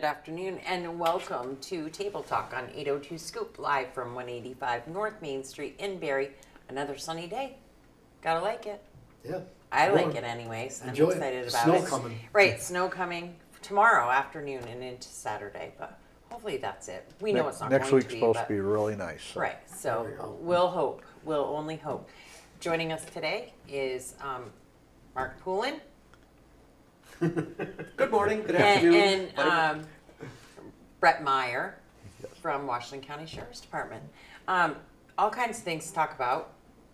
Good afternoon and welcome to Table Talk on 802 Scoop, live from 185 North Main Street in Barrie. Another sunny day. Gotta like it. Yeah. I like it anyways. Enjoy I'm excited it. about Snow it. coming. Right, snow coming tomorrow afternoon and into Saturday, but hopefully that's it. We know it's not Next going week's to be. supposed but, to be really nice. So. Right, so There we go. we'll hope. We'll only hope. Joining us today is Marc Poulin Good morning, good afternoon. and Bret Meyer from Washington County Sheriff's Department. All kinds of things to talk about.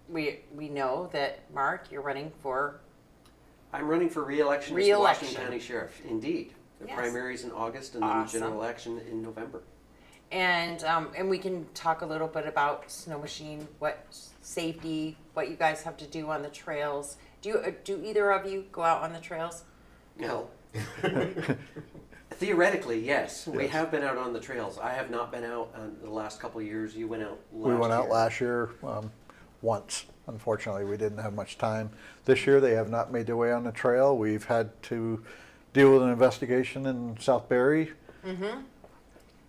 We know that, Mark, you're running for... I'm running for re-election as the Re-election. Washington County Sheriff, indeed. The Yes. primaries in August and then the Awesome. general election in November. And we can talk a little bit about snow machine, what safety, what you guys have to do on the trails. Do either of you go out on the trails? No. Theoretically, yes. We Yes. have been out on the trails. I have not been out the last couple of years. You went out last We went out year. last year once. Unfortunately, we didn't have much time. This year, they have not made their way on the trail. We've had to deal with an investigation in South Barrie.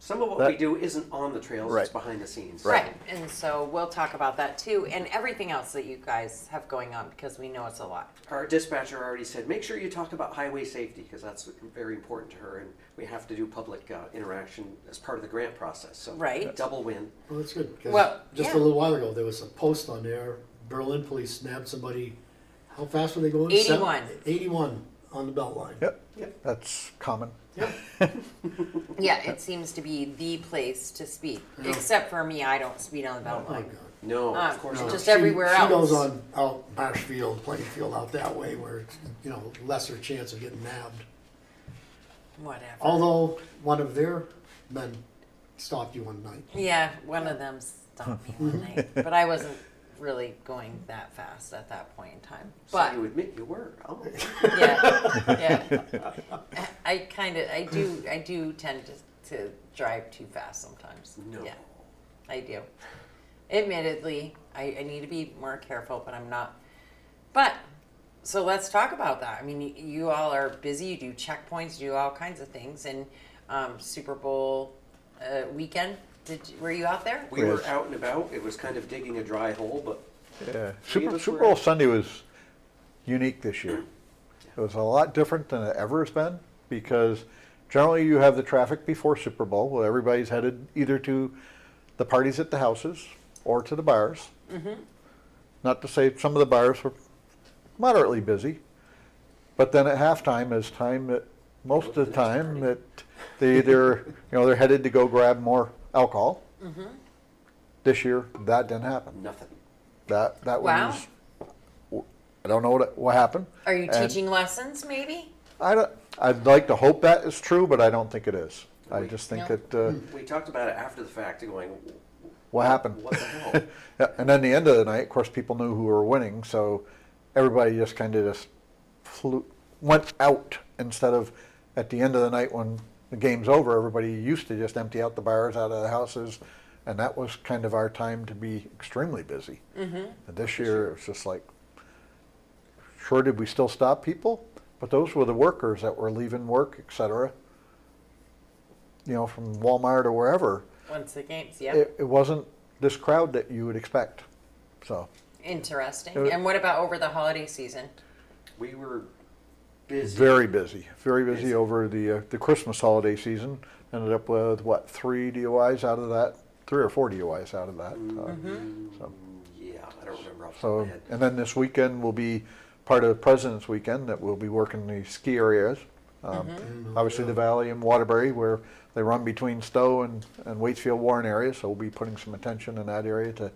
Some of what That- we do isn't on the trails, Right. it's behind the scenes. Right. And so we'll talk about that too, and everything else that you guys have going on, because we know it's a lot. Our dispatcher already said, make sure you talk about highway safety, because that's very important to her, and we have to do public interaction as part of the grant process. So Right. double win. Well, that's good. 'Cause Well, just yeah. a little while ago, there was a post on there. Berlin police snapped somebody. How fast were they going? 81. 81 on the belt line. Yep, Yep. that's common. Yeah, it seems to be the place to speed. Yeah. Except for me, I don't speed on the Oh belt my line. God. No, Ah, of course No, not. Just everywhere she else. goes on out Marshfield, Plainfield, out that way where it's, lesser chance of getting nabbed. Whatever. Although one of their men stopped you one night. Yeah, one of them stopped me one night, but I wasn't really going that fast at that point in time. So But you admit you were. Oh. yeah. I do tend to drive too fast sometimes. No. Yeah, I do. Admittedly, I need to be more careful, but I'm not. But, so let's talk about that. I mean, you all are busy, you do checkpoints, you do all kinds of things, and Super Bowl weekend, were you out there? We were Yes. out and about. It was kind of digging a dry hole, but Yeah, Three of us Super were Bowl out. Sunday was unique this year. It was a lot different than it ever has been because generally you have the traffic before Super Bowl. Well, everybody's headed either to the parties at the houses or to the bars. Not to say some of the bars were moderately busy, but then at halftime is time that most of the time that they either they're headed to go grab more alcohol. This year that didn't happen. nothing. That Wow. was I don't know what happened. Are you And teaching lessons, maybe? I'd like to hope that is true, but I don't think it is. I We- just think No. that We talked about it after the fact, going, what happened. what the hell? Yeah, and then the end of the night, of course, people knew who were winning, so everybody just kind of went out instead of at the end of the night when the game's over. Everybody used to just empty out the bars, out of the houses, and that was kind of our time to be extremely busy. And this year, it was just like, sure, did we still stop people? But those were the workers that were leaving work, et cetera, from Walmart or wherever. Once the games, yeah. It wasn't this crowd that you would expect. So, Interesting. Uh, And what about over the holiday season? We were busy. very busy Busy. over the Christmas holiday season. Ended up with, 3 DUIs out of that? 3 or 4 DUIs out of that. So, Yeah, I don't remember off the top of so, my head. and then this weekend will be part of President's Weekend that we'll be working the ski areas. Obviously the Valley and Waterbury where they run between Stowe and Waitsfield Warren area, so we'll be putting some attention in that area to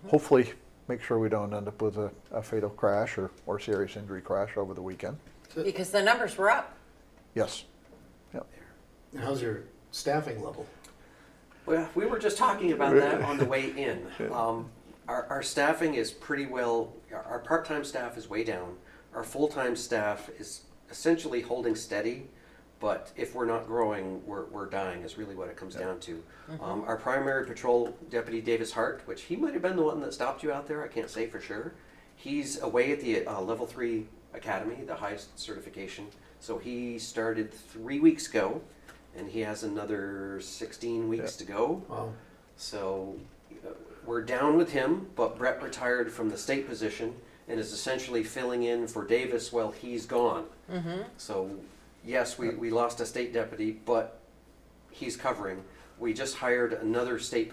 hopefully make sure we don't end up with a fatal crash or serious injury crash over the weekend. Because the numbers were up. Yes. Yep. And how's your staffing level? Well, we were just talking about that on the way in. Our staffing is pretty well, our part-time staff is way down. Our full-time staff is essentially holding steady, but if we're not growing, we're dying is really what it comes down to. Our primary patrol deputy, Davis Hart, which he might have been the one that stopped you out there, I can't say for sure. He's away at the level 3 academy, the highest certification. So he started 3 weeks ago. and he has another 16 weeks to go. Wow. So we're down with him, but Brett retired from the state position and is essentially filling in for Davis while he's gone. So yes, we lost a state deputy, but he's covering. We just hired another state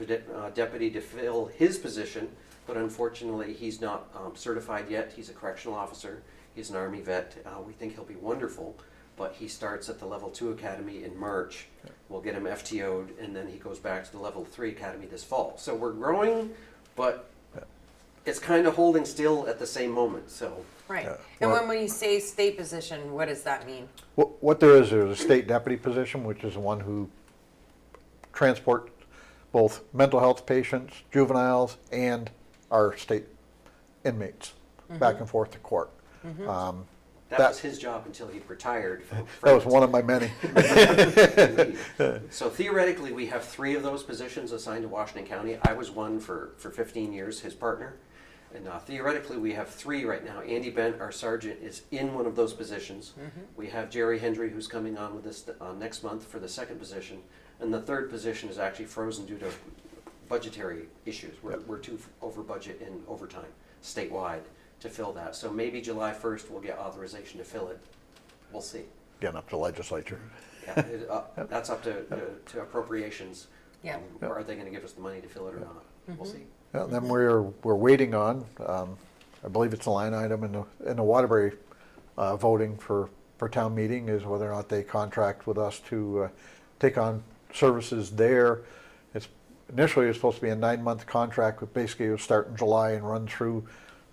deputy to fill his position, but unfortunately he's not certified yet. He's a correctional officer. He's an Army vet. We think he'll be wonderful, but he starts at the Level 2 Academy in March. We'll get him FTO'd, and then he goes back to the Level 3 Academy this fall. So we're growing, but it's kind of holding still at the same moment, so. Right. Yeah. And Well- when we say state position, what does that mean? What there's a state deputy position, which is the one who transports both mental health patients, juveniles, and our state inmates back and forth to court. That was his job until he retired. That was one of my many. So theoretically, we have 3 of those positions assigned to Washington County. I was one for 15 years, his partner. And theoretically, we have 3 right now. Andy Bent, our sergeant, is in one of those positions. We have Jerry Hendry, who's coming on with us next month for the 2nd position. And the 3rd position is actually frozen due to budgetary issues. We're too over budget in overtime statewide to fill that. So maybe July 1st we'll get authorization to fill it. We'll see. Getting up to legislature. Yeah, that's up to appropriations. Yeah. Or are they going to give us the money to fill it or not? We'll see. Yeah, and then we're waiting on, I believe it's a line item in the Waterbury voting for town meeting, is whether or not they contract with us to take on services there. Initially, it's supposed to be a 9-month contract, but basically it'll start in July and run through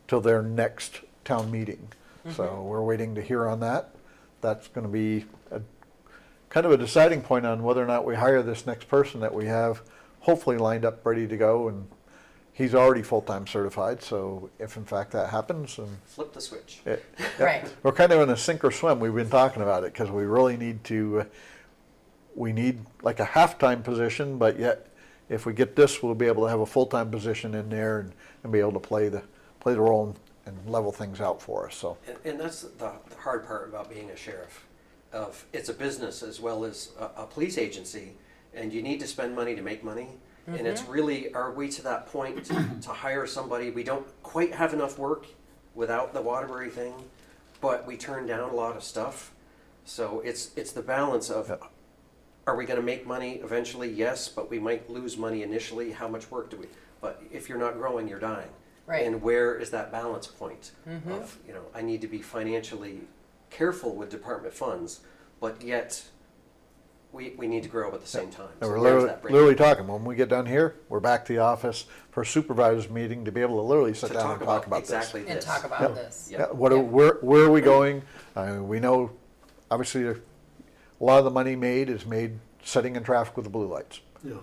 till their next town meeting. So we're waiting to hear on that. That's going to be kind of a deciding point on whether or not we hire this next person that we have hopefully lined up, ready to go. And he's already full-time certified, so if in fact that happens, and Flip the switch. Right. we're kind of in a sink or swim. We've been talking about it because we really need to. We need like a half-time position, but yet if we get this, we'll be able to have a full-time position in there and be able to play the role and level things out for us. So And that's the hard part about being a sheriff. It's a business as well as a police agency, and you need to spend money to make money. And it's really, are we to that point to hire somebody? We don't quite have enough work without the Waterbury thing, but we turn down a lot of stuff. So it's the balance of, are we going to make money eventually? Yes, but we might lose money initially. How much work do we? But if you're not growing, you're dying. Right. And where is that balance point of, I need to be financially careful with department funds, but yet we need to grow at the same time. and So we're there's that break. literally talking. When we get done here, we're back to the office for a supervisors meeting to be able to literally sit To down and talk about exactly And this. talk about this. Yeah. this. Where are we going? We know, obviously, a lot of the money is made sitting in traffic with the blue lights. Yeah.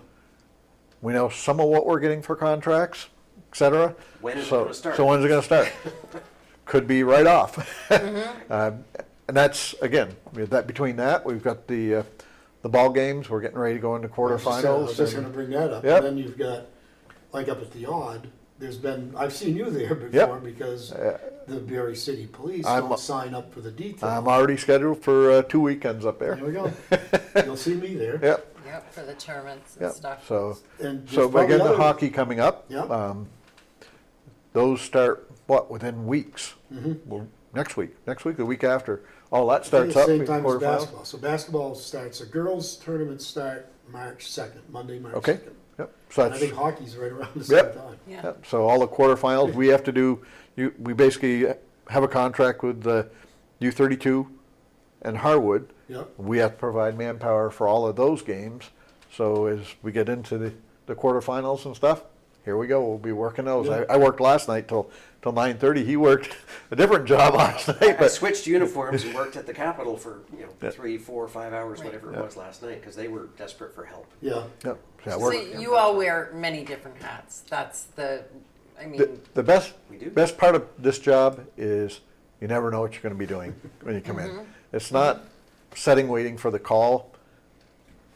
We know some of what we're getting for contracts, et cetera. When is it So- gonna start? So when's it gonna start? Could be right off. And that's, again, between that, we've got the ball games, we're getting ready to go into I was quarterfinals. just and- gonna bring that up. Yep. And then you've got, like up at the Odd, I've seen you there before because the Berry City Police I'm- don't sign up for the detail. I'm already scheduled for 2 weekends up there. There we go. You'll see me there. Yep, Yep, for the tournaments and yep. stuck. So, And so there's probably again, the other- hockey coming up. Yeah. Those start, within weeks? Well, next week, the week after. All that I think starts it's the up. same in time as quarterfinals. basketball. So basketball starts, the girls' tournaments start March 2nd, Monday, March 2nd. Okay, yep. So And I that's, think hockey's right around the same Yep. time. Yeah. yep. So all the quarterfinals, we have to do, we basically have a contract with the U32 and Harwood. Yep. We have to provide manpower for all of those games. So as we get into the quarterfinals and stuff, here we go. We'll be working those. Yeah. I worked last night till 9:30. He worked a different job last night, I but switched uniforms and worked at the Capitol for Yeah. 3, 4, 5 hours, Right. whatever it was last night, because they were desperate for help. Yeah. yep. Yeah, So we're- you all wear many different hats. That's I mean, the best We do. best part of this job is you never know what you're going to be doing when you come in. It's not sitting waiting for the call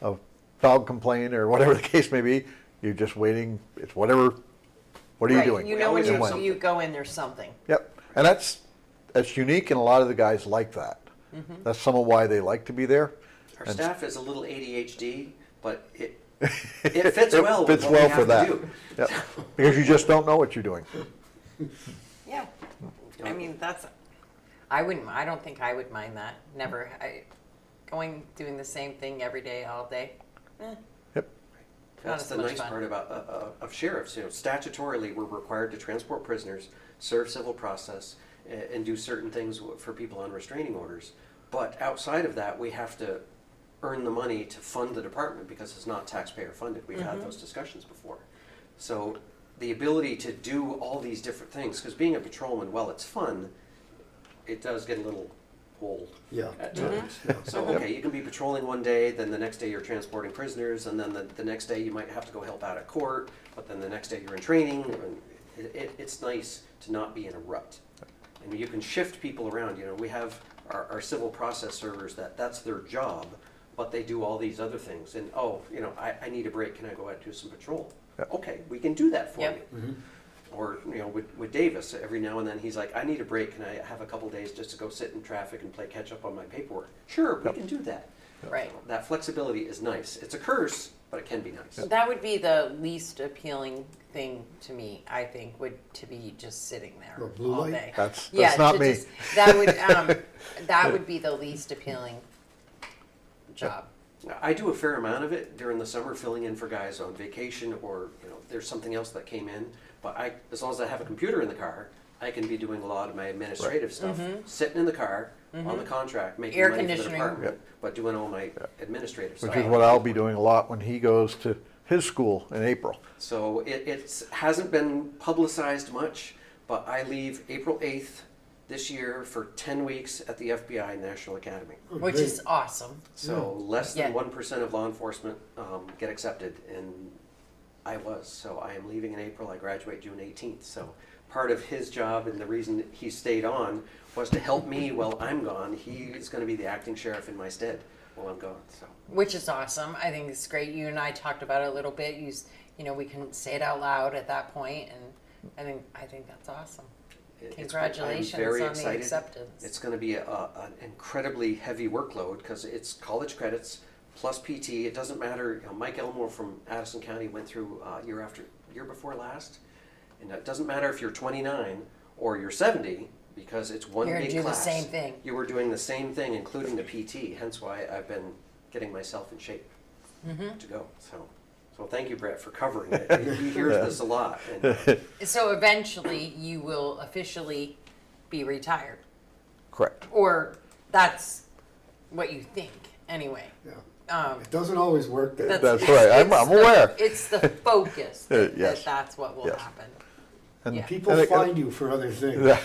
of dog complaint or whatever the case may be. You're just waiting. It's whatever. What are you right, doing? you We know when always have you, something. you go in, there's something. Yep. And that's unique, and a lot of the guys like that. That's some of why they like to be there. Our And- staff is a little ADHD, but it fits well with fits what well we for have that. to do. Yep. Because you just don't know what you're doing. Yeah. I mean, I don't think I would mind that. Never, doing the same thing every day, all day. Yep. Not That's as the much nice fun. part about of sheriffs. You know, statutorily, we're required to transport prisoners, serve civil process, and do certain things for people on restraining orders. But outside of that, we have to earn the money to fund the department because it's not taxpayer funded. We've had those discussions before. So the ability to do all these different things, because being a patrolman, while it's fun, it does get a little old Yeah. at times. So, okay, you can be patrolling one day, then the next day you're transporting prisoners, and then the next day you might have to go help out at court, but then the next day you're in training. And it's nice to not be in a rut. And you can shift people around. You know, we have our civil process servers that's their job, but they do all these other things. And, I need a break. Can I go out and do some patrol? Yep. Okay, we can do that for Yep. you. Or, with Davis, every now and then he's like, I need a break. Can I have a couple days just to go sit in traffic and play catch up on my paperwork? Sure, we can do that. Right. That flexibility is nice. It's a curse, but it can be nice. That would be the least appealing thing to me, I think, to be just sitting there What, blue all light? day. That's Yeah, not to me. that would be the least appealing job. I do a fair amount of it during the summer, filling in for guys on vacation or, there's something else that came in. But as long as I have a computer in the car, I can be doing a lot of my administrative stuff, sitting in the car on the contract, making Air money for the conditioning. department, but doing all my administrative stuff. Which is what I'll be doing a lot when he goes to his school in April. So it hasn't been publicized much, but I leave April 8th this year for 10 weeks at the FBI National Academy. Oh, Which great. is awesome. So less than Yeah. 1% of law enforcement get accepted, and I was. So I am leaving in April. I graduate June 18th. So part of his job and the reason he stayed on was to help me while I'm gone. He is going to be the acting sheriff in my stead while I'm gone. So Which is awesome. I think it's great. You and I talked about it a little bit. We can say it out loud at that point, and I think that's awesome. Congratulations I'm very on excited. the acceptance. It's going to be an incredibly heavy workload because it's college credits plus PT. It doesn't matter. Mike Elmore from Addison County went through year before last, and it doesn't matter if you're 29 or you're 70 because it's one You're big gonna do the class. same thing. You were doing the same thing, including the PT. Hence why I've been getting myself in shape to go. So thank you, Brett, for covering it. He hears this a lot. And, So eventually, you will officially be retired, Correct. or that's what you think, anyway. Yeah. It doesn't always work that. That's right. I'm aware. It's the focus that, Yes. that's what will Yes. happen. And Yeah. People and it- find you for other things.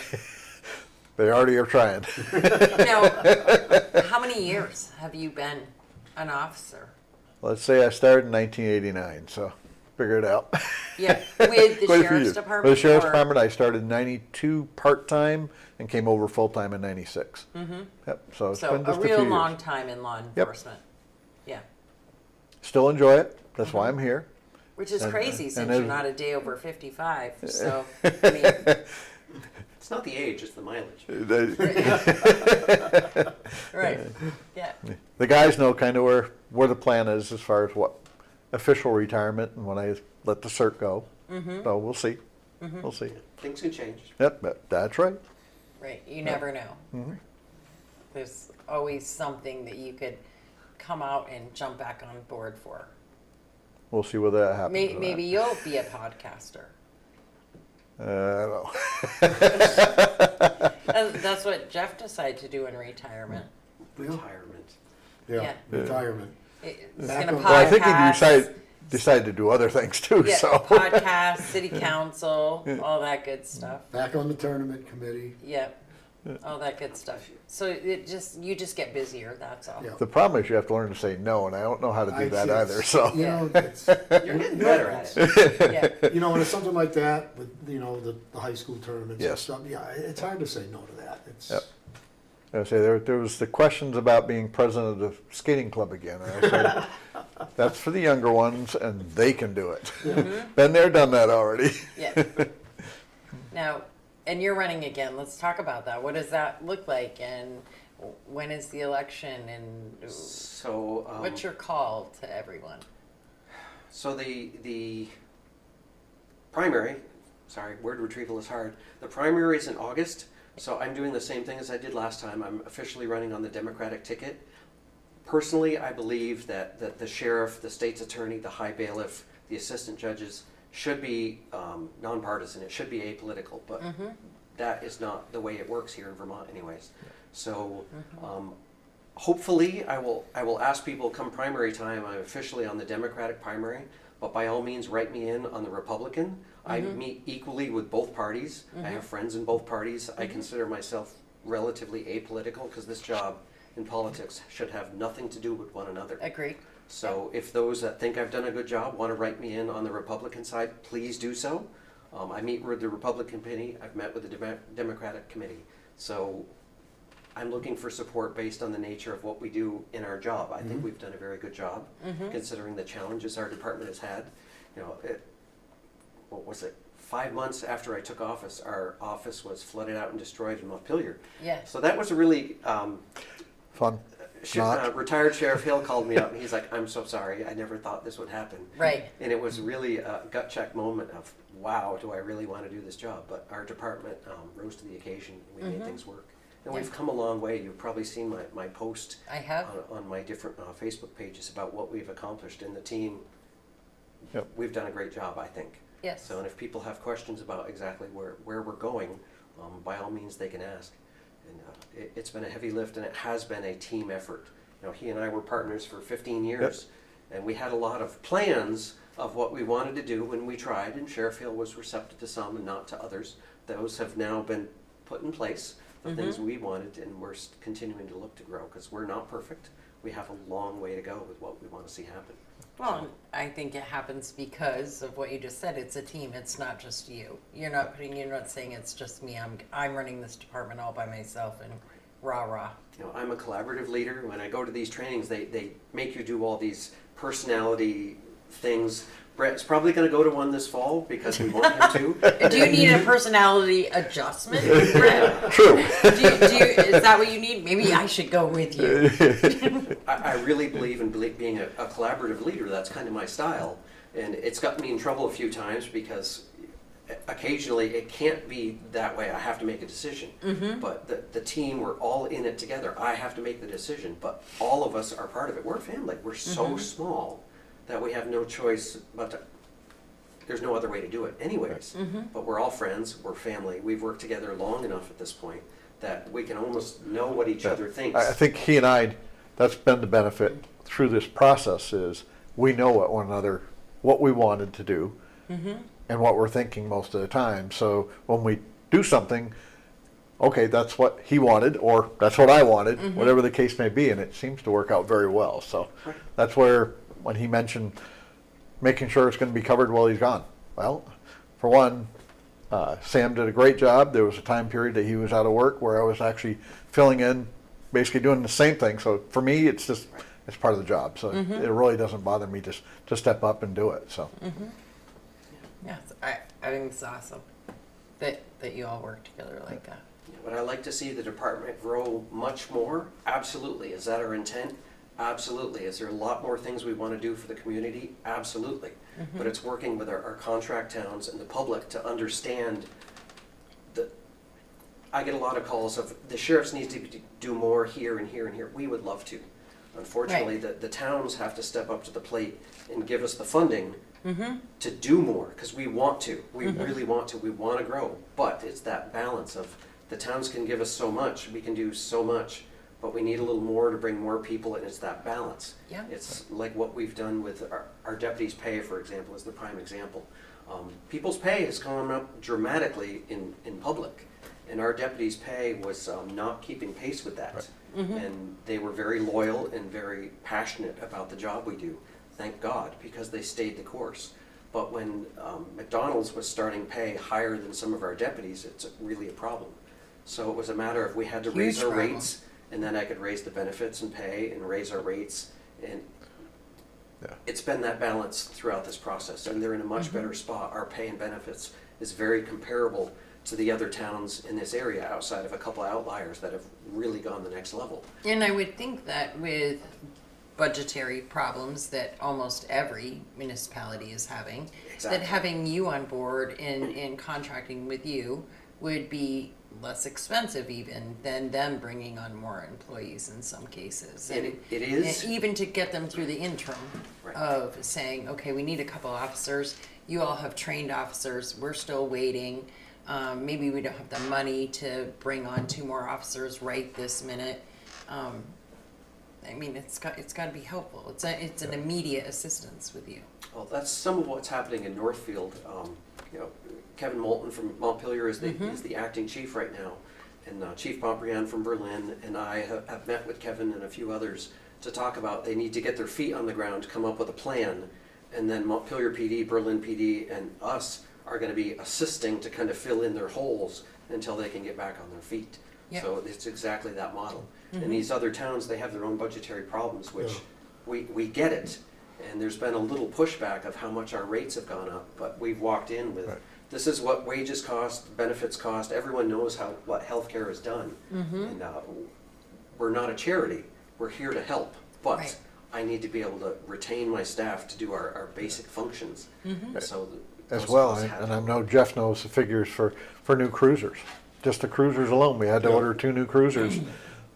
They already are trying. Now, how many years have you been an officer? Let's say I started in 1989, so figure it out. Yeah, with the Quite a few sheriff's years. department. With the sheriff's or- department, I started in 92 part-time and came over full-time in 96. Yep, so it's So been a just a real few long years. time in law enforcement. Yeah, Still enjoy it. That's why I'm here. which is And- crazy and since it- you're not a day over 55. So I mean, it's not the age, it's the mileage. right? Yeah. The guys know kind of where the plan is as far as what official retirement and when I let the cert go. So we'll see. We'll see. Things can change. Yep, that's right. Right. You never know. There's always something that you could come out and jump back on board for. We'll see whether that happens. or not. Maybe you'll be a podcaster. I don't know. That's what Jeff decided to do in retirement. Yeah. Retirement. Yeah, retirement. He's Back gonna on- Well, I think he podcast. decided to do other things too. Yeah, So podcast, city council, all that good stuff. Back on the tournament committee. Yep, all that good stuff. So you just get busier. That's all. Yeah. the problem is you have to learn to say no, and I don't know how to do that It's- either. So You know, it's, You're getting better at it. Yeah. you know, when it's something like that with, the high school tournaments and Yes. stuff, yeah, it's hard to say no to that. It's, Yep. I say there was the questions about being president of the skating club again. And I said, that's for the younger ones, and they can do it. Been there, done that already. Yeah. Now, and you're running again. Let's talk about that. What does that look like, and when is the election, and So what's your call to everyone? So the primary, sorry, word retrieval is hard. The primary is in August, so I'm doing the same thing as I did last time. I'm officially running on the Democratic ticket. Personally, I believe that the sheriff, the state's attorney, the high bailiff, the assistant judges should be nonpartisan. It should be apolitical, but that is not the way it works here in Vermont anyways. So hopefully I will ask people come primary time. I'm officially on the Democratic primary, but by all means write me in on the Republican. I meet equally with both parties. I have friends in both parties. I consider myself relatively apolitical because this job in politics should have nothing to do with one another. Agreed. So if those that think I've done a good job want to write me in on the Republican side, please do so. I meet with the Republican committee. I've met with the Democratic committee. So I'm looking for support based on the nature of what we do in our job. I think we've done a very good job considering the challenges our department has had. You know, what was it? 5 months after I took office, our office was flooded out and destroyed in Montpelier. Yeah. So that was a really Fun. Not. retired Sheriff Hill called me up and he's like, "I'm so sorry. I never thought this would happen." Right. And it was really a gut check moment of, wow, do I really want to do this job? But our department rose to the occasion. And we made things work. And we've come a long way. You've probably seen my post I have. on my different Facebook pages about what we've accomplished in the team. Yep. We've done a great job, I think. Yes. So, and if people have questions about exactly where we're going, by all means they can ask. And it's been a heavy lift, and it has been a team effort. You know, he and I were partners for 15 years, and we had a lot of plans of what we wanted to do when we tried, and Sheriff Hill was receptive to some and not to others. Those have now been put in place, the things we wanted, and we're continuing to look to grow, because we're not perfect. We have a long way to go with what we want to see happen. Well, I think it happens because of what you just said. It's a team. It's not just you. You're not saying it's just me. I'm running this department all by myself and rah rah. You know, I'm a collaborative leader. When I go to these trainings, they make you do all these personality things. Brett's probably going to go to one this fall because we want him to. Do you need a personality adjustment, Brett? True. Is that what you need? Maybe I should go with you. I really believe in being a collaborative leader. That's kind of my style. And it's gotten me in trouble a few times because occasionally it can't be that way. I have to make a decision. But the team, we're all in it together. I have to make the decision, but all of us are part of it. We're a family. We're so small that we have no choice but to, there's no other way to do it anyways. But we're all friends, we're family. We've worked together long enough at this point that we can almost know what each other thinks. I think he and I, that's been the benefit through this process is we know what one another, what we wanted to do and what we're thinking most of the time. So when we do something, okay, that's what he wanted or that's what I wanted, whatever the case may be, and it seems to work out very well. So that's where when he mentioned making sure it's going to be covered while he's gone. Well, for one, Sam did a great job. There was a time period that he was out of work where I was actually filling in, basically doing the same thing. So for me, it's just, it's part of the job. So it really doesn't bother me just to step up and do it. So. Yes, I think it's awesome that you all work together like that. Would I like to see the department grow much more? Absolutely. Is that our intent? Absolutely. Is there a lot more things we want to do for the community? Absolutely. But it's working with our contract towns and the public to understand that I get a lot of calls of the sheriffs need to do more here and here and here. We would love to. Unfortunately, the towns have to step up to the plate and give us the funding to do more because we want to. We really want to. We want to grow. But it's that balance of the towns can give us so much. We can do so much. But we need a little more to bring more people, and it's that balance. Yeah. It's like what we've done with our deputies' pay, for example, is the prime example. People's pay has gone up dramatically in public, and our deputies' pay was not keeping pace with that. And they were very loyal and very passionate about the job we do, thank God, because they stayed the course. But when McDonald's was starting pay higher than some of our deputies, it's really a problem. So it was a matter of we had to raise our rates, and then I could raise the benefits and pay and raise our rates. And it's been that balance throughout this process, and they're in a much better spot. Our pay and benefits is very comparable to the other towns in this area outside of a couple of outliers that have really gone the next level. And I would think that with budgetary problems that almost every municipality is having, Exactly. that having you on board and contracting with you would be less expensive even than them bringing on more employees in some cases. And it is. And even to get them through the interim Right. of saying, okay, we need a couple officers. You all have trained officers. We're still waiting. Maybe we don't have the money to bring on 2 more officers right this minute. I mean, it's got to be helpful. It's an immediate assistance with you. Well, that's some of what's happening in Northfield. Kevin Moulton from Montpelier is the acting chief right now, and Chief Pobriand from Berlin and I have met with Kevin and a few others to talk about they need to get their feet on the ground to come up with a plan, and then Montpelier PD, Berlin PD, and us are going to be assisting to kind of fill in their holes until they can get back on their feet. Yep. So it's exactly that model. And these other towns, they have their own budgetary problems, which we get it. And there's been a little pushback of how much our rates have gone up, but we've walked in with, Right. this is what wages cost, benefits cost, everyone knows what healthcare is done. And we're not a charity, we're here to help, but Right. I need to be able to retain my staff to do our basic functions. So As those well, costs have and to I go know up. Jeff knows the figures for new cruisers. Just the cruisers alone, we had to Yeah. order 2 new cruisers.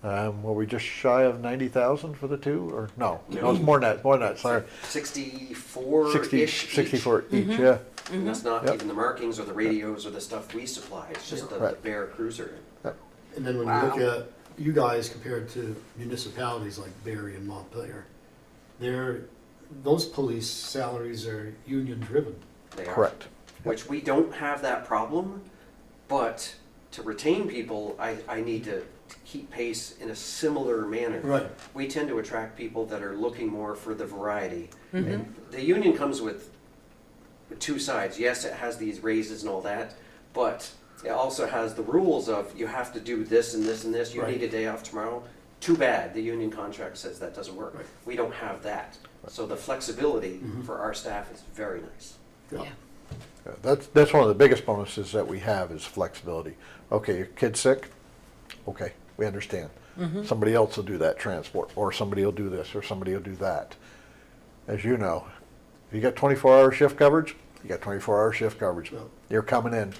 Were we just shy of 90,000 for the 2, or no? No, it's more than that, sorry. 64-ish 64 each, yeah. And that's not Yep. even the markings or the radios or the stuff we supply, it's just the Right. bare cruiser. And then when you look at you guys compared to municipalities like Barrie and Montpelier, those police salaries are union driven. They are. Correct. Which we don't have that problem, but to retain people, I need to keep pace in a similar manner. Right. We tend to attract people that are looking more for the variety. And the union comes with 2 sides. Yes, it has these raises and all that, but it also has the rules of you have to do this and this and this. You Right. need a day off tomorrow. Too bad, the union contract says that doesn't work. Right. We don't have that. So the flexibility for our staff is very nice. Yeah. That's one of the biggest bonuses that we have is flexibility. Okay, your kid's sick? Okay, we understand. Somebody else will do that transport, or somebody will do this, or somebody will do that. As you know, if you got 24-hour shift coverage, you got 24-hour shift coverage. Yeah. You're coming in.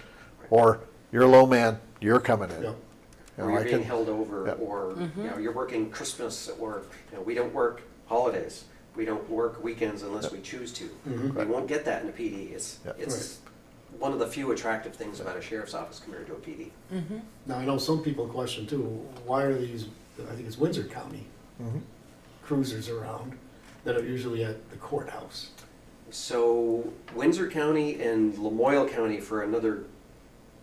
Or you're a low man, you're coming in. Yeah. You Or know, you're I being can- held over, Yep. or you're working Christmas, or we don't work holidays. We don't work weekends unless we choose to. We won't get that in a PD. It's Yep. it's one of the few attractive things about a sheriff's office compared to a PD. Now, I know some people question too, why are these, I think it's Windsor County cruisers around that are usually at the courthouse? So Windsor County and Lamoille County for another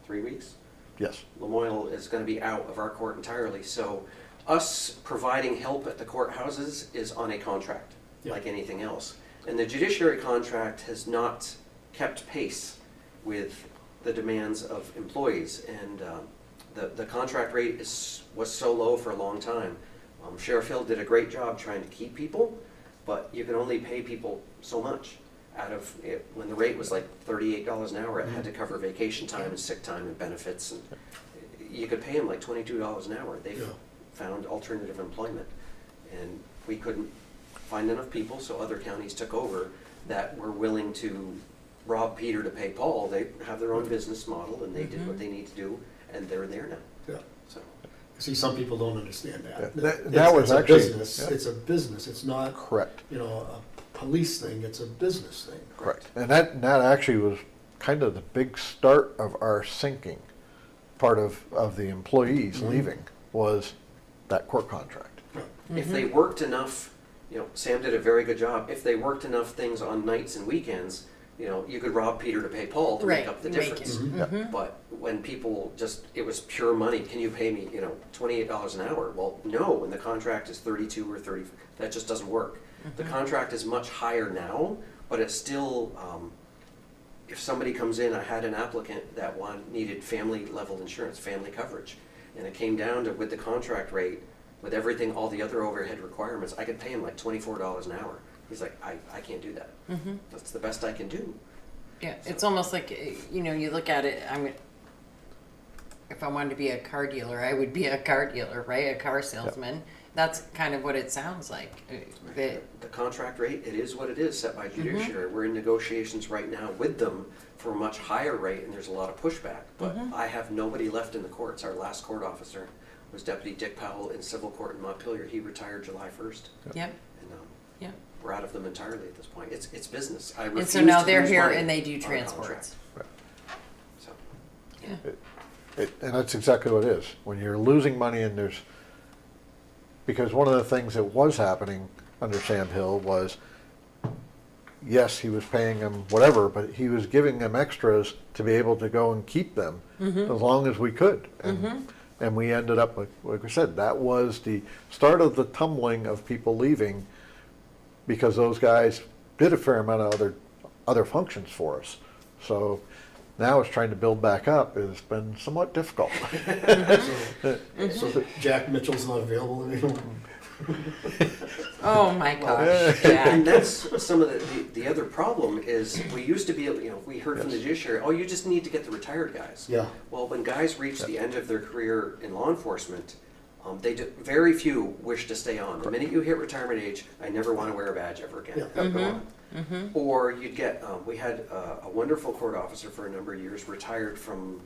3 weeks. Yes, Lamoille is going to be out of our court entirely. So us providing help at the courthouses is on a contract, Yeah. like anything else. And the judiciary contract has not kept pace with the demands of employees. And the contract rate was so low for a long time. Sheriff Hill did a great job trying to keep people, but you can only pay people so much. Out of it, when the rate was like $38 an hour, it had to cover vacation time and sick time and benefits, and you could pay them like $22 an hour. They Yeah. found alternative employment, and we couldn't find enough people, so other counties took over that were willing to rob Peter to pay Paul. They have their own business model, and they did what they need to do, and they're there now. Yeah. So See, some people don't understand Yeah, that. that It's- was it's a actually- business. yeah. It's a business. It's not, correct, a police thing. It's a business thing. correct. And that actually was kind of the big start of our sinking. Part of the employees leaving was that court contract. if they worked enough, Sam did a very good job. If they worked enough things on nights and weekends, you could rob Peter to pay Paul to make Right, up the make difference. it. Yeah. But when people it was pure money, can you pay me, $28 an hour? Well, no, when the contract is 32 or 30, that just doesn't work. The contract is much higher now, but it's still, if somebody comes in, I had an applicant that needed family level insurance, family coverage. And it came down to, with the contract rate, with everything, all the other overhead requirements, I could pay him like $24 an hour. He's like, I can't do that. That's the best I can do. Yeah, it's almost like, you look at it, if I wanted to be a car dealer, I would be a car dealer, right? A car salesman. That's kind of what it sounds like. The contract rate, it is what it is, set by judiciary. We're in negotiations right now with them for a much higher rate, and there's a lot of pushback. But I have nobody left in the courts. Our last court officer was Deputy Dick Powell in civil court in Montpelier. He retired July 1st. Yep. And Yep. we're out of them entirely at this point. It's business. I And refuse so now to they're lose here money and they do on a transports. contract. So, Yeah. And that's exactly what it is. When you're losing money and there's, because one of the things that was happening under Sam Hill was, yes, he was paying them whatever, but he was giving them extras to be able to go and keep them as long as we could. And we ended up, like I said, that was the start of the tumbling of people leaving, because those guys did a fair amount of other functions for us. So now it's trying to build back up has been somewhat difficult. So Jack Mitchell's not available anymore? Oh my gosh. and Jack. that's some of the other problem is we used to be able, we heard from the judiciary, oh, you just need to get the retired guys. Yeah. Well, when guys reach the end of their career in law enforcement, very few wish to stay on. The minute you hit retirement age, I never want to wear a badge ever again. Yeah. Go on. Or you'd get, we had a wonderful court officer for a number of years, retired from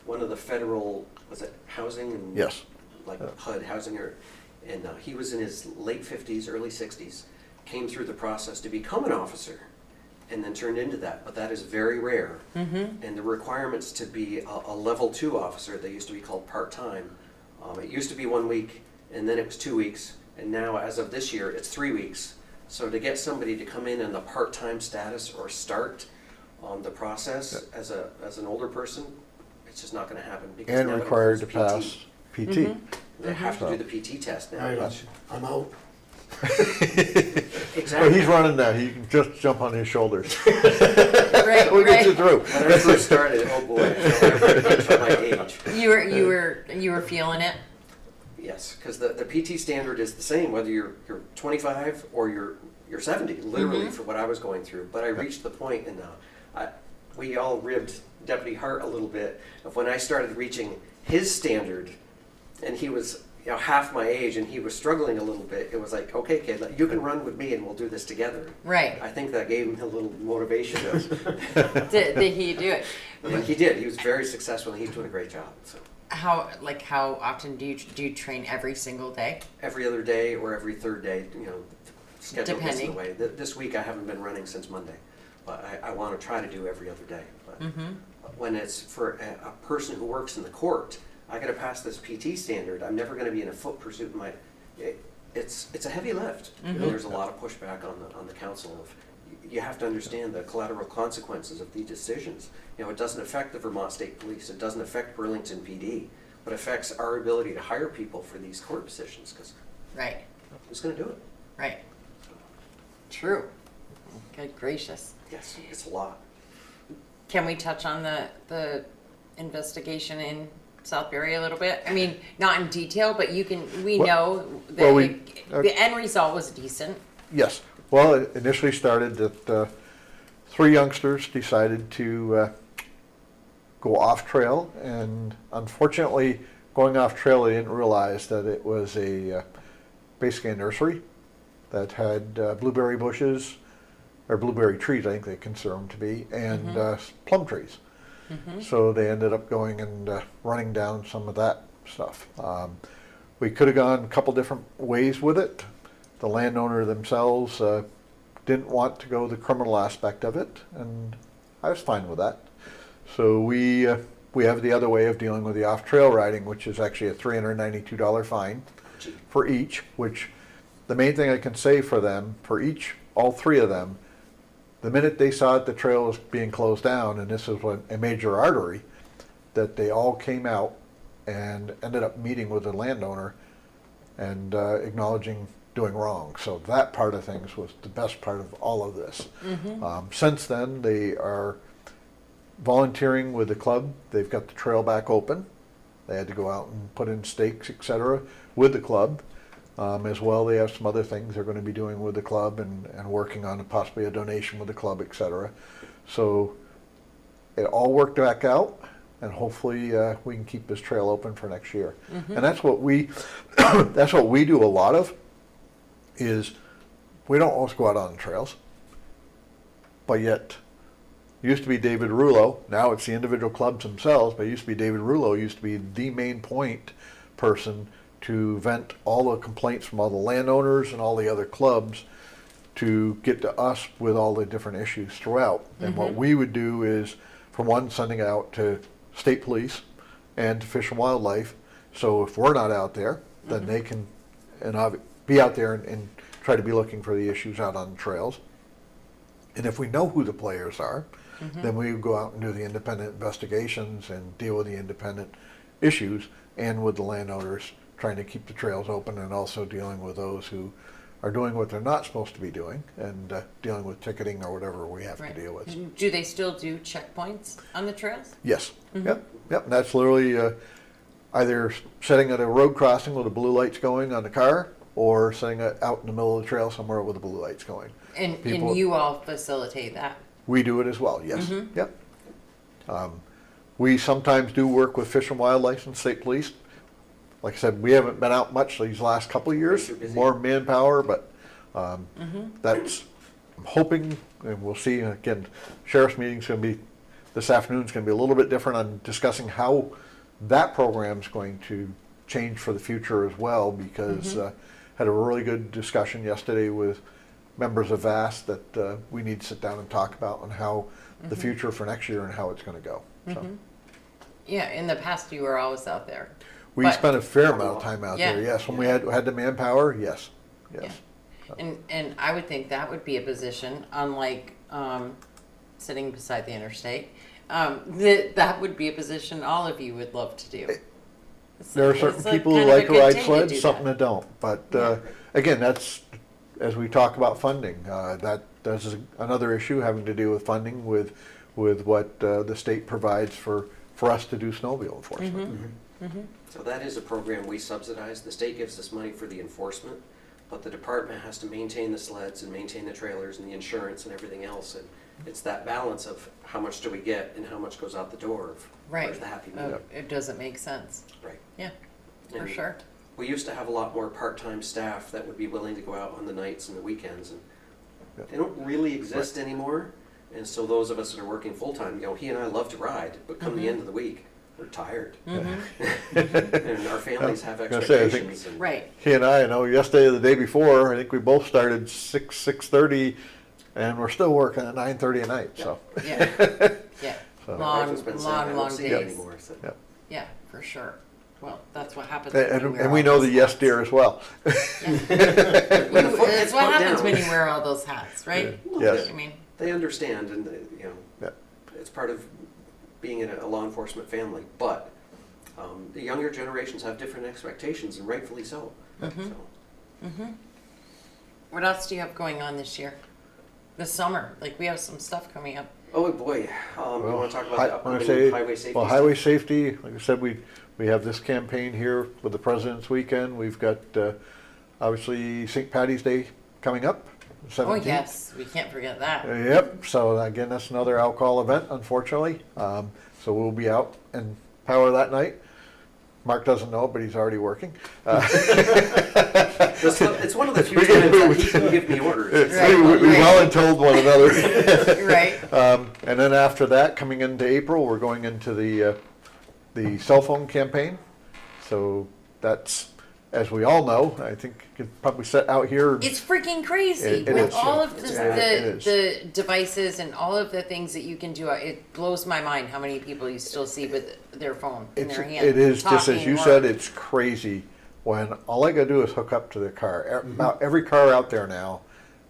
one of the federal, was it housing and Yes. like HUD housing, and he was in his late 50s, early 60s, came through the process to become an officer, and then turned into that. But that is very rare. And the requirements to be a level 2 officer, they used to be called part-time. It used to be 1 week, and then it was 2 weeks, and now as of this year, it's 3 weeks. So to get somebody to come in the part-time status or start on the process as an older person, it's just not going to happen. Because And now it required to includes pass PT. They have to do the PT test now. All right, I'm out. Exactly. Well, he's running now. He can just jump on his shoulders. Right, We'll get you right. through. When I first started, oh boy, I felt every inch of my age. You were feeling it. Yes, because the PT standard is the same whether you're 25 or you're 70, literally for what I was going through. But I reached the point, and we all ribbed Deputy Hart a little bit of when I started reaching his standard, and he was half my age, and he was struggling a little bit. It was like, okay, kid, you can run with me, and we'll do this together. Right. I think that gave him a little motivation. Did he do it? But he did. He was very successful, and he's doing a great job. So How often do you train every single day? every other day or every third day, schedule gets in Depending. the way. This week I haven't been running since Monday, but I want to try to do every other day. But when it's for a person who works in the court, I got to pass this PT standard. I'm never going to be in a foot pursuit. It's a heavy lift. And there's a lot of pushback on the council of. You have to understand the collateral consequences of these decisions. It doesn't affect the Vermont State Police. It doesn't affect Burlington PD, but affects our ability to hire people for these court positions. Because Right. who's going to do it? Right. True. Good gracious. Yes, it's a lot. Can we touch on the investigation in Southbury a little bit? I mean, not in detail, but we know that the end result was decent. Yes. Well, it initially started that 3 youngsters decided to go off trail, and unfortunately, going off trail, they didn't realize that it was basically a nursery that had blueberry bushes, or blueberry trees, I think they consider them to be, and plum trees. So they ended up going and running down some of that stuff. We could have gone a couple different ways with it. The landowner themselves didn't want to go the criminal aspect of it, and I was fine with that. So we have the other way of dealing with the off-trail riding, which is actually a $392 fine for each, which the main thing I can say for them, for all 3 of them, the minute they saw that the trail was being closed down, and this was a major artery, that they all came out and ended up meeting with the landowner and acknowledging doing wrong. So that part of things was the best part of all of this. Since then, they are volunteering with the club. They've got the trail back open. They had to go out and put in stakes, etc., with the club. As well, they have some other things they're going to be doing with the club and working on possibly a donation with the club, etc. So it all worked back out. and hopefully we can keep this trail open for next year. And that's what we that's what we do a lot of. Is we don't always go out on the trails, but yet it used to be David Rouleau. Now it's the individual clubs themselves, but it used to be David Rouleau used to be the main point person to vent all the complaints from all the landowners and all the other clubs to get to us with all the different issues throughout. And what we would do is, for one, sending it out to state police and to Fish and Wildlife. So if we're not out there, then they can be out there and try to be looking for the issues out on the trails. And if we know who the players are, then we would go out and do the independent investigations and deal with the independent issues and with the landowners trying to keep the trails open, and also dealing with those who are doing what they're not supposed to be doing, and dealing with ticketing or whatever we have to deal with. Do they still do checkpoints on the trails? Yes. Yep. And that's literally either setting at a road crossing with the blue lights going on the car, or setting it out in the middle of the trail somewhere with the blue lights going. And People- you all facilitate that? We do it as well, yes. Yep. We sometimes do work with Fish and Wildlife and State Police. Like I said, we haven't been out much these last couple of years, Too busy. more manpower, but that's, I'm hoping, and we'll see, again, sheriff's meeting's gonna be, this afternoon's gonna be a little bit different on discussing how that program's going to change for the future as well, because had a really good discussion yesterday with members of VAST that we need to sit down and talk about, on how the future for next year and how it's gonna go. So. Yeah, in the past you were always out there. We But- spent a fair amount of time out there, Yeah. yes. When we had the manpower, yes. Yeah. And I would think that would be a position, unlike sitting beside the interstate, that would be a position all of you would love to do. There are It's certain like people who kind of a like to good ride day to sleds, do something that. that don't. But again, that's, as we talk about funding, that's another issue having to do with funding with what the state provides for us to do snowmobile enforcement. So that is a program we subsidize. The state gives us money for the enforcement, but the department has to maintain the sleds and maintain the trailers and the insurance and everything else. And it's that balance of how much do we get and how much goes out the door. Right. Where's the happy medium? It doesn't make sense. Right. Yeah, for And sure. We used to have a lot more part-time staff that would be willing to go out on the nights and the weekends, and they don't really exist anymore. And so those of us that are working full-time, he and I love to ride, but come the end of the week, we're tired. And our families have I was gonna say, I think- expectations. And Right. He and I know yesterday or the day before, I think we both started 6:30, and we're still working at 9:30 at night, so. Yeah. Yeah. So- my wife has Long, been saying, I long, don't long see it days. anymore. So. Yeah. Yeah, for sure. Well, that's what happens. when you And wear we all know those the yes hats. deer as well. When the foot It's gets what put happens down, when you wear all those hats, right? Yes. I mean, they understand, and Yeah. it's part of being in a law enforcement family. But the younger generations have different expectations, and rightfully so. So, what else do you have going on this year? This summer, like we have some stuff coming up. oh boy, you Well, want to talk about the when I upcoming say- highway safety? Well, stuff? highway safety, like I said, we have this campaign here with the President's Weekend. We've got, obviously, St. Patty's Day coming up, the 17th. Oh yes, we can't forget that. Yep, so again, that's another alcohol event, unfortunately. So we'll be out and power that night. Mark doesn't know, but he's already working. It's one of the few times that he can give me orders. It's Right. We voluntold one another. Right. And then after that, coming into April, we're going into the cell phone campaign. So that's, as we all know, I think you could probably set out here. It's freaking crazy It with is. all of It is. the devices and all of the things that you can do. It blows my mind how many people you still see with their phone in their hand. It is, just as talking you or- said, it's crazy when all I gotta do is hook up to the car. About every car out there now,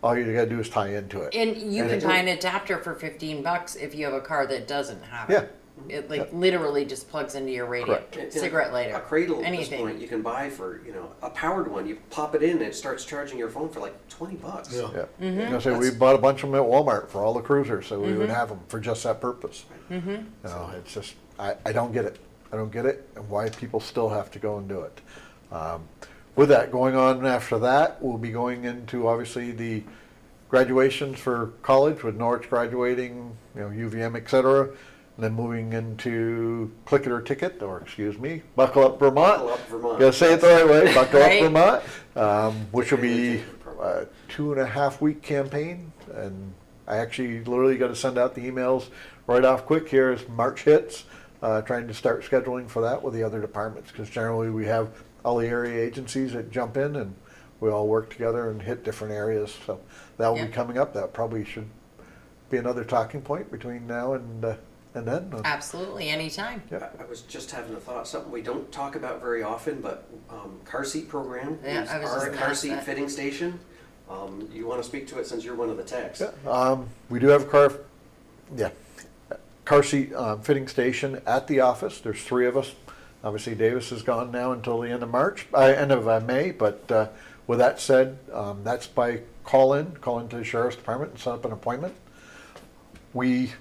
all you gotta do is tie into it. And you And can it- buy an adapter for $15 if you have a car that doesn't have Yeah. it. It literally just plugs into your radio, Correct. And cigarette lighter, A cradle at this anything. point you can buy for a powered one. You pop it in, and it starts charging your phone for like $20. Yeah. Yeah. Mm-hmm. So we bought a bunch of them at Walmart for all the cruisers, so we would have them for just that purpose. Mm-hmm. It's just, I don't get it. I don't get it, and why people still have to go and do it. With that going on after that, we'll be going into obviously the graduations for college with Norwich graduating, UVM, et cetera. and then moving into Click It or Ticket, or excuse me, Buckle Up Vermont. Buckle Up Vermont. Gotta say it the right way, Buckle Right. Up Vermont, which will be a 2.5-week campaign. And I actually literally got to send out the emails right off quick here as March hits, trying to start scheduling for that with the other departments, because generally we have all the area agencies that jump in and we all work together and hit different areas. So that will Yeah. be coming up. That probably should be another talking point between now and then. Absolutely, anytime. Yeah. I was just having a thought, something we don't talk about very often, but car seat program. Yeah, We I was are just a gonna car ask seat that. fitting station. You want to speak to it since you're one of the techs? Yeah, we do have a car seat fitting station at the office. There's 3 of us. Obviously, Davis is gone now until the end of May. But with that said, that's by call into the sheriff's department and set up an appointment. We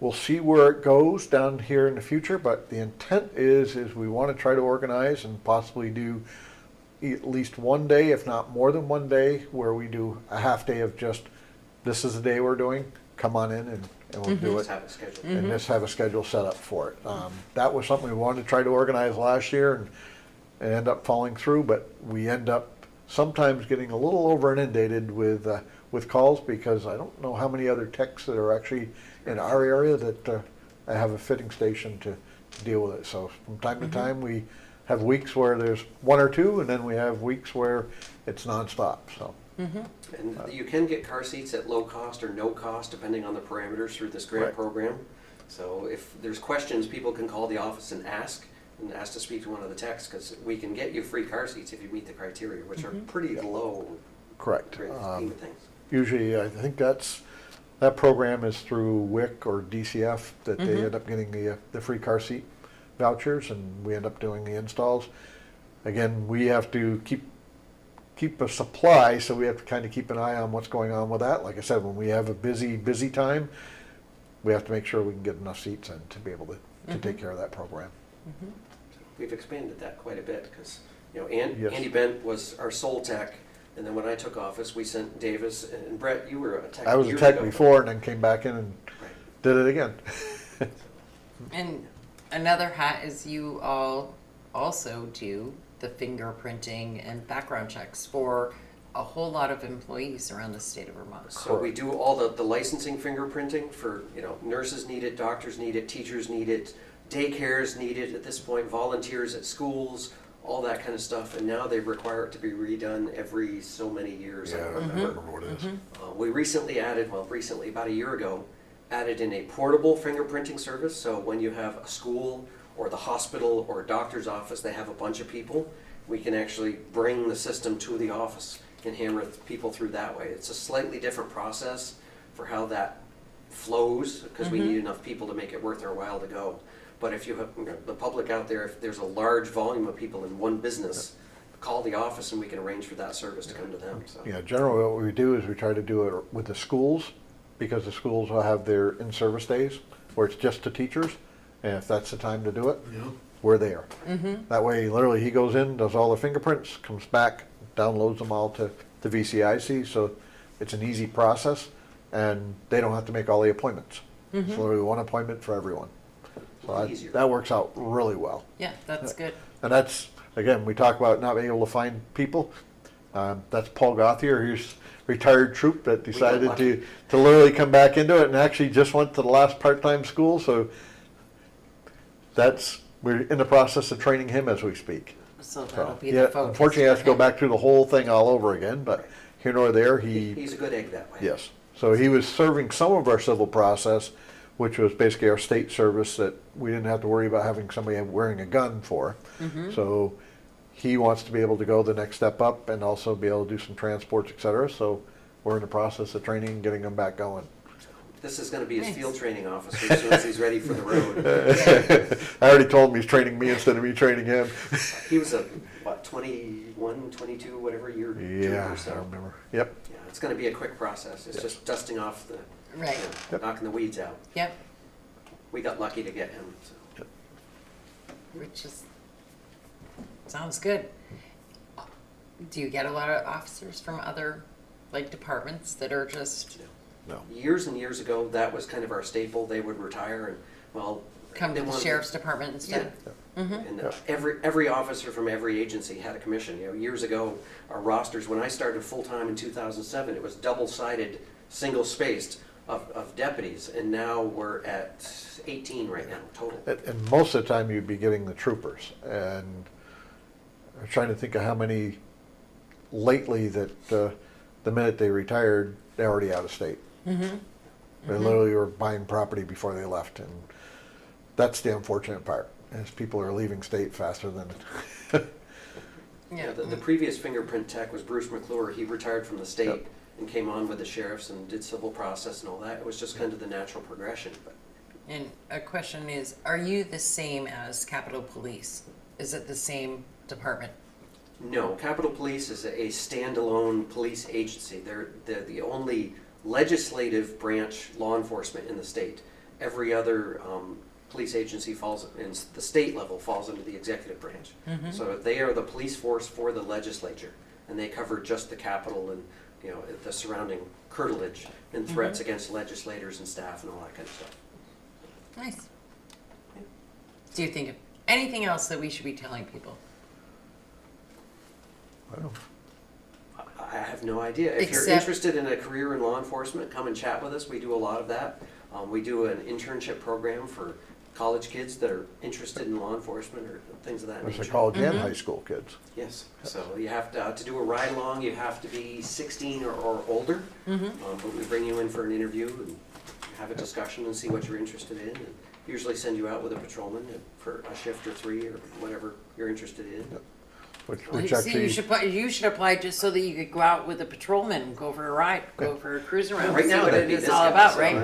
will see where it goes down here in the future, but the intent is we want to try to organize and possibly do at least one day, if not more than one day, where we do a half day of just, this is the day we're doing, come on in and we'll do Let's it. have it scheduled. And just have a schedule set up for it. That was something we wanted to try to organize last year and end up falling through, but we end up sometimes getting a little over inundated with calls, because I don't know how many other techs that are actually in our area that have a fitting station to deal with it. So from time to time, we have weeks where there's 1 or 2, and then we have weeks where it's nonstop. So And you can get car seats at low cost or no cost, depending on the parameters through this grant Right. program. So if there's questions, people can call the office and ask to speak to one of the techs, because we can get you free car seats if you meet the criteria, which are pretty low. correct. Great scheme of things. Usually, I think that program is through WIC or DCF that they end up getting the free car seat vouchers, and we end up doing the installs. Again, we have to keep a supply, so we have to kind of keep an eye on what's going on with that. Like I said, when we have a busy time, we have to make sure we can get enough seats in to be able to take care of that program. We've expanded that quite a bit, because, Yes. Andy Bent was our sole tech, and then when I took office, we sent Davis, and Brett, you were a tech I was a years tech ago. before and then came back in and Right. did it again. And another hat is you all also do the fingerprinting and background checks for a whole lot of employees around the state of Vermont. So we do all the licensing fingerprinting for, nurses need it, doctors need it, teachers need it, daycares need it at this point, volunteers at schools, all that kind of stuff. And now they require it to be redone every so many years. I don't remember. what it is. We recently added, about a year ago, added in a portable fingerprinting service. So when you have a school or the hospital or a doctor's office, they have a bunch of people, we can actually bring the system to the office and hammer people through that way. It's a slightly different process for how that flows, because we need enough people to make it worth our while to go. But if you have the public out there, if there's a large volume of people in one business, call the office and we can arrange for that service to come to them. So. Yeah, generally what we do is we try to do it with the schools, because the schools will have their in-service days where it's just the teachers, and if that's the time to do it, Yeah. we're there. That way, literally, he goes in, does all the fingerprints, comes back, downloads them all to the VCIC, so it's an easy process, and they don't have to make all the appointments. It's literally one appointment for everyone. So Easier. that works out really well. Yeah, that's good. And that's, again, we talk about not being able to find people. That's Paul Gothier, who's retired troop that decided lucky. to literally come back into it, and actually just went to the last part-time school. So we're in the process of training him as we speak. So So, that'll be yeah, the focus. unfortunately, he has to go for him. back through the whole thing all over again, but here nor there, He's a good egg that way. yes. So he was serving some of our civil process, which was basically our state service that we didn't have to worry about having somebody wearing a gun for. So he wants to be able to go the next step up and also be able to do some transports, et cetera. So we're in the process of training and getting him back going. This is going to be his Nice. field training officer as soon as he's ready for the road. I already told him he's training me instead of me training him. He was 21, 22, whatever year. Yeah, or so. I remember. Yep. Yeah, it's going to be a quick process. It's Yes. just dusting off Right. knocking the weeds out. Yep. We got lucky to get him. So. Which is, sounds good. Do you get a lot of officers from other, departments that are just, No. Years and years ago, that was kind of our staple. They would retire, and Well, Come they to the wanted- sheriff's department instead? And every officer from every agency had a commission. Years ago, our rosters, when I started full-time in 2007, it was double-sided, single-spaced of deputies, and now we're at 18 right now, total. And most of the time you'd be getting the troopers. And I'm trying to think of how many lately that the minute they retired, they're already out of state. They literally were buying property before they left, and that's the unfortunate part, is people are leaving state faster than. Yeah. The previous fingerprint tech was Bruce McClure. He retired from the state and came on with the sheriffs and did civil process and all that. It was just kind of the natural progression. But And a question is, are you the same as Capitol Police? Is it the same department? no, Capitol Police is a standalone police agency. They're the only legislative branch law enforcement in the state. Every other police agency falls in the state level falls under the executive branch. So they are the police force for the legislature, and they cover just the Capitol and the surrounding curtilage and threats against legislators and staff and all that kind of stuff. Nice. Do you think of anything else that we should be telling people? I don't- I have no idea. If you're Except- interested in a career in law enforcement, come and chat with us. We do a lot of that. We do an internship program for college kids that are interested in law enforcement or things of that There's nature. a college and high school kids. Yes, so you have to do a ride along, you have to be 16 or older. But we bring you in for an interview and have a discussion and see what you're interested in. And usually send you out with a patrolman for a shift or 3 or whatever you're interested in. Which See, actually, you should apply just so that you could go out with a patrolman, and go for a ride, go for a cruise around, Right see now, what that'd it be is this all guy, about, so, right?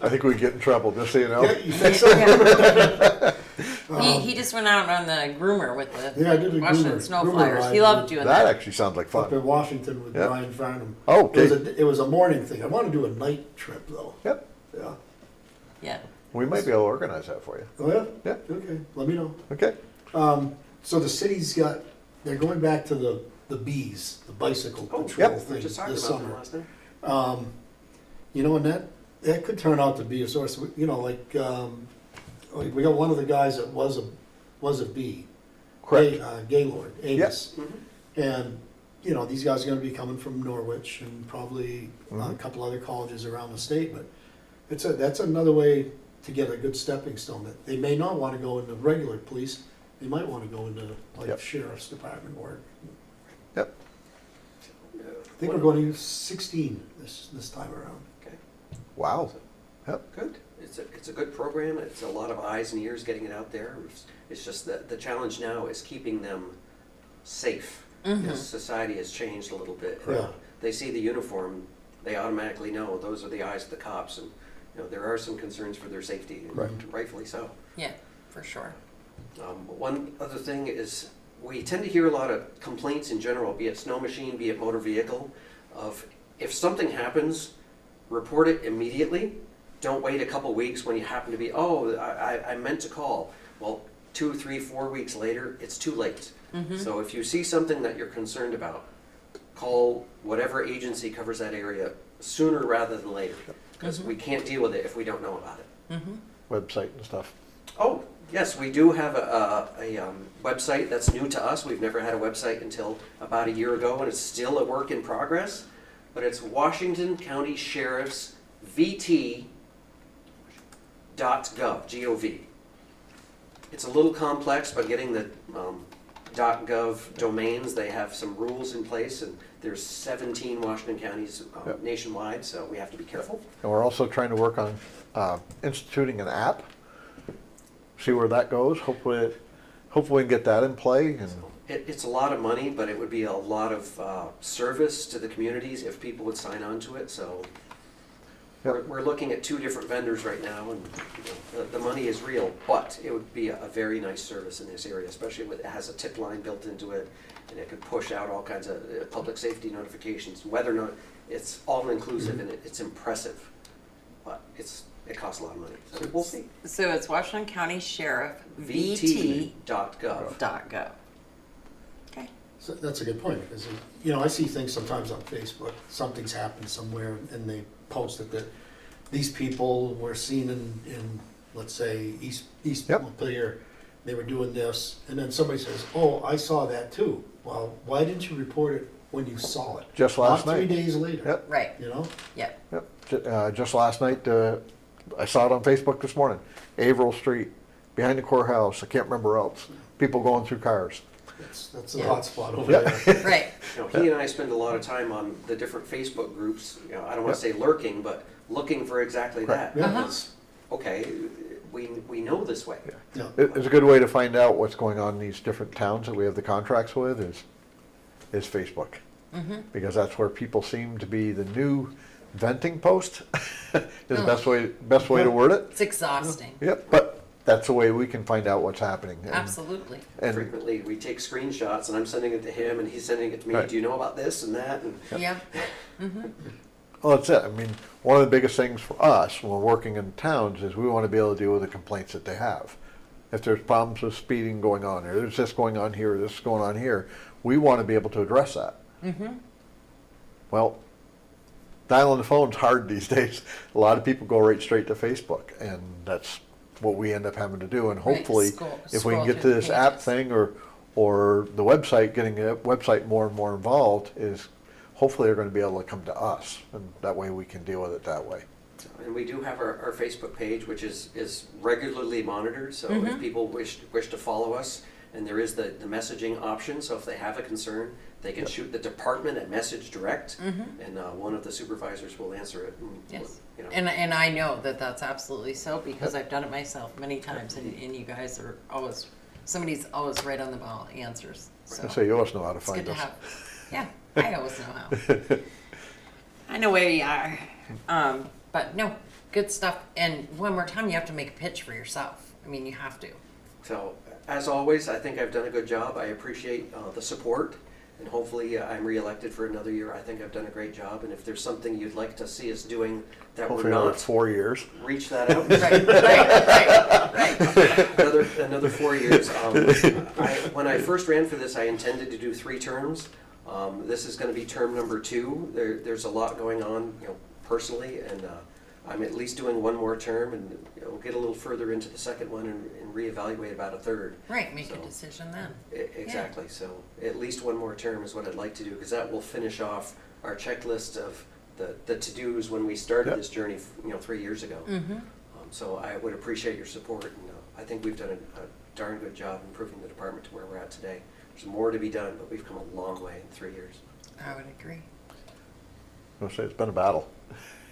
I think we get in trouble, just so you know. Yeah, you think so? He just went out on the groomer with the Yeah, I did a Washington groomer snow ride flyers. He loved with- doing That that. actually sounds like Up in fun. Washington with Yep. Brian Farnham. Oh, okay. It was a morning thing. I want to do a night trip though. Yep, Yeah. Yeah. we might be able to organize that for you. Oh yeah? Yeah. Okay, let me know. Okay. So the city's they're going back to the bees, the bicycle Oh, patrol yep. We thing just talked this about them summer. last night. And that could turn out to be a source, we got one of the guys that was a bee. Correct. Gaylord, Amos. Mhm. And, these guys are gonna be coming from Norwich and probably a Mhm. couple other colleges around the state, but that's another way to get a good stepping stone. That they may not wanna go into regular police, they might wanna go into like Yep. sheriff's department work. Yep. I think we're going to use 16 this time around. Okay. Wow. Yep. Good. It's a good program. It's a lot of eyes and ears getting it out there. It's just that the challenge now is keeping them safe. Because society has changed a little bit. Yeah. They see the uniform, they automatically know those are the eyes of the cops, and there are some concerns for their safety, and Right. rightfully so. Yeah, for sure. One other thing is, we tend to hear a lot of complaints in general, be it snow machine, be it motor vehicle, of if something happens, report it immediately. Don't wait a couple weeks when you happen to be, I meant to call. Well, 2, 3, 4 weeks later, it's too late. So if you see something that you're concerned about, call whatever agency covers that area sooner rather than later. Because we can't deal with it if we don't know about it. Website and stuff. Oh, yes, we do have a website that's new to us. We've never had a website until about a year ago, and it's still a work in progress. But it's Washington County Sheriff's VT.gov, G-O-V. It's a little complex, but getting the .gov domains, they have some rules in place, and there's 17 Washington counties Yep. nationwide, so we have to be careful. And we're also trying to work on instituting an app. See where that goes. Hopefully we can get that in play. And It's a lot of money, but it would be a lot of service to the communities if people would sign on to it, so Yep. we're looking at 2 different vendors right now, and the money is real, but it would be a very nice service in this area, especially with, it has a tip line built into it, and it could push out all kinds of public safety notifications, whether or not it's all-inclusive, and it's impressive, but it costs a lot of money, so we'll see. So it's Washington County Sheriff, VT.gov. VT.gov. Okay. So that's a good point, because, you know, I see things sometimes on Facebook, something's happened somewhere, and they post it that these people were seen in, let's say, East Yep. Montpelier, they were doing this, and then somebody says, oh, I saw that too. Well, why didn't you report it when you saw it? Just last Not 3 night. days later. Yep. Right. You know? Yep. Yep. Just last night, I saw it on Facebook this morning. Averill Street, behind the courthouse. I can't remember else. People going through cars. That's the Yeah. hot spot over Yeah. there. Right. You know, he and I spend a lot of time on the different Facebook groups, you know, I don't wanna say lurking, but looking for exactly that. Yeah. Because, okay, we know this way. Yeah. It's a good way to find out what's going on in these different towns that we have the contracts with is Facebook. Because that's where people seem to be the new venting post, is the best way to word it. It's exhausting. Yep, but that's the way we can find out what's happening. Absolutely. And Frequently, we take screenshots and I'm sending it to him and he's sending it to me, Right. do you know about this and that? And Yeah. well, that's it. I mean, one of the biggest things for us when we're working in towns is we want to be able to deal with the complaints that they have. If there's problems with speeding going on, or there's this going on here, or this going on here, we want to be able to address that. Well, dialing the phone's hard these days. A lot of people go right straight to Facebook, and that's what we end up having to do. And Right, hopefully, if we can scroll get to through the this app pages. thing or the website, getting the website more and more involved, is hopefully they're going to be able to come to us, and that way we can deal with it that way. And we do have our Facebook page, which is regularly monitored, so if people wish to follow us, and there is the messaging option, so if they have a concern, they can shoot the department a message direct, and one of the supervisors will answer it. And, Yes. you know. And I know that that's absolutely so, because I've done it myself many times, and you guys are always, somebody's always right on the ball, answers. So So you always know how to it's good find to us. have. Yeah, I always know how. I know where you are. But no, good stuff. And one more time, you have to make a pitch for yourself. I mean, you have to. So, as always, I think I've done a good job. I appreciate the support, and hopefully I'm reelected for another year. I think I've done a great job, and if there's something you'd like to see us doing that Hopefully we're another not, 4 years. reach that out. Right. Another 4 years. When I first ran for this, I intended to do 3 terms. This is going to be term number 2. There's a lot going on, you know, personally, and I'm at least doing 1 more term, and you know, we'll get a little further into the second one and reevaluate about a third. Right, make a So- decision then. Exactly. So at least 1 more term is what I'd like to do, because that will finish off our checklist of the to-dos when we started Yep. this journey, you know, 3 years ago. So I would appreciate your support, and I think we've done a darn good job improving the department to where we're at today. There's more to be done, but we've come a long way in 3 years. I would agree. I'll say it's been a battle.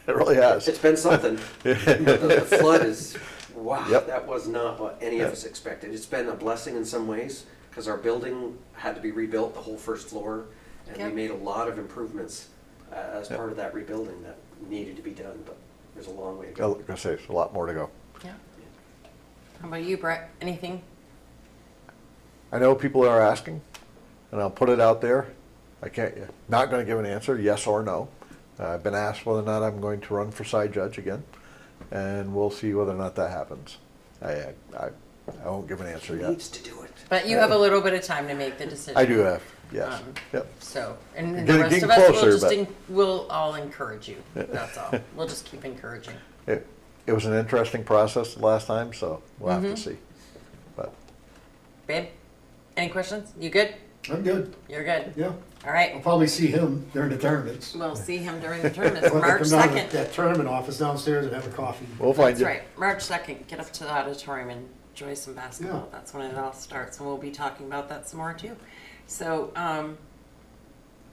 It really has. It's been something. The flood is, wow, Yep. that was not what any of us expected. It's been a blessing in some ways, because our building had to be rebuilt, the whole first floor, and we Yep. made a lot of improvements as part of that rebuilding that needed to be done, but there's a long way to I go. was gonna say, it's a lot more to go. Yeah. How about you, Brett? Anything? I know people are asking, and I'll put it out there. I can't, not gonna give an answer, yes or no. I've been asked whether or not I'm going to run for side judge again, and we'll see whether or not that happens. I won't give an answer He yet. needs to do it. But you have a little bit of time to make the decision. I do have, yes, Um, yep. So, and the Getting- rest getting of us will closer, just, but- we'll all encourage you. That's all. We'll just keep encouraging. It was an interesting process the last time, so we'll have to see. But Babe, any questions? You good? I'm good, You're good. yeah. All I'll right. probably see him during the tournaments. We'll see him during the tournament. I'll March come down to 2nd. that tournament office downstairs and have a coffee. we'll find That's you. right. March 2nd. Get up to the auditorium and enjoy some basketball. Yeah. That's when it all starts. And we'll be talking about that some more too. So,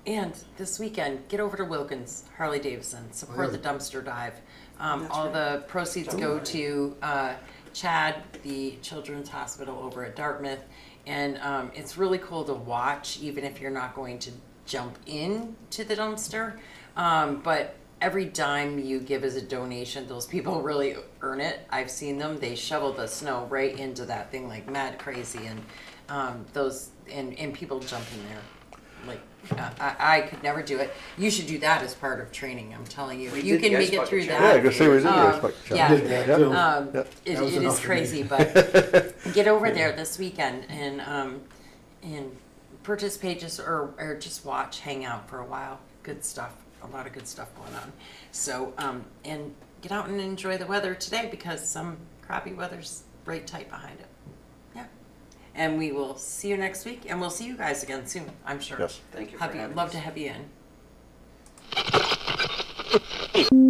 and this weekend, get over to Wilkins, Harley Davidson, support the dumpster dive. All the proceeds go to Chad, the Children's Hospital over at Dartmouth. And it's really cool to watch, even if you're not going to jump into the dumpster. But every dime you give as a donation, those people really earn it. I've seen them. They shovel the snow right into that thing like mad crazy. And and people jump in there. Like, I could never do it. You should do that as part of training, I'm telling you. We If you did can the make ice it bucket through challenge. Yeah, I that. could say we did Um, this, but. yeah. Did that too. Yep. It That was is enough for me. crazy, but get over there this weekend and participate just or just watch, hang out for a while. Good stuff. A lot of good stuff going on. So and get out and enjoy the weather today because some crappy weather's right tight behind it. Yeah. And we will see you next week, and we'll see you guys again soon, I'm sure. Yes. Thank you for having Love us. to have you in.